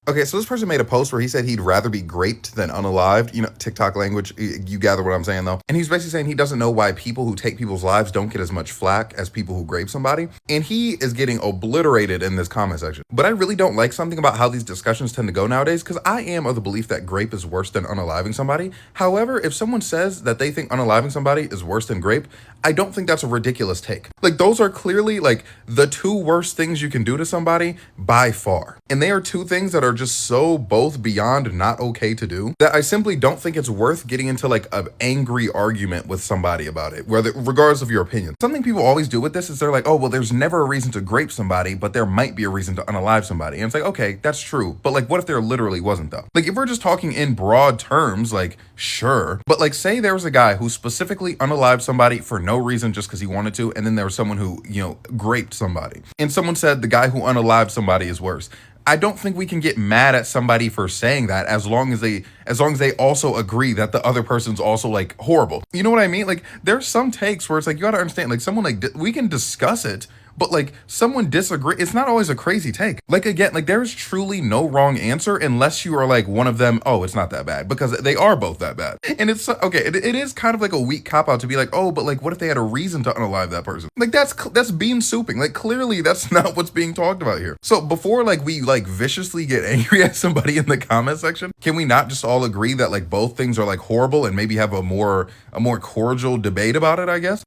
Okay, so this person made a post where he said he'd rather be graped than unalived. You know, TikTok language. You gather what I'm saying, though. And he's basically saying he doesn't know why people who take people's lives don't get as much flack as people who grape somebody. And he is getting obliterated in this comment section. But I really don't like something about how these discussions tend to go nowadays, because I am of the belief that grape is worse than unaliving somebody. However, if someone says that they think unaliving somebody is worse than grape, I don't think that's a ridiculous take. Like, those are clearly like the two worst things you can do to somebody by far. And they are two things that are just so both beyond not okay to do that I simply don't think it's worth getting into like an angry argument with somebody about it, whether regardless of your opinion. Something people always do with this is they're like, oh, well, there's never a reason to grape somebody, but there might be a reason to unalive somebody. And it's like, okay, that's true. But like, what if there literally wasn't, though? Like, if we're just talking in broad terms, like, sure. But like, say there was a guy who specifically unalived somebody for no reason just because he wanted to, and then there was someone who, you know, graped somebody. And someone said the guy who unalived somebody is worse. I don't think we can get mad at somebody for saying that as long as they also agree that the other person's also like horrible. You know what I mean? Like, there's some takes where it's like, you gotta understand, like, someone like we can discuss it, but like someone disagree, it's not always a crazy take. Like, again, like, there is truly no wrong answer unless you are like one of them, oh, it's not that bad, because they are both that bad. And it's okay, it is kind of like a weak cop out to be like, oh, but like, what if they had a reason to unalive that person? Like, that's bean souping. Like, clearly that's not what's being talked about here. So before like we like viciously get angry at somebody in the comment section, can we not just all agree that like both things are like horrible and maybe have a more cordial debate about it, I guess?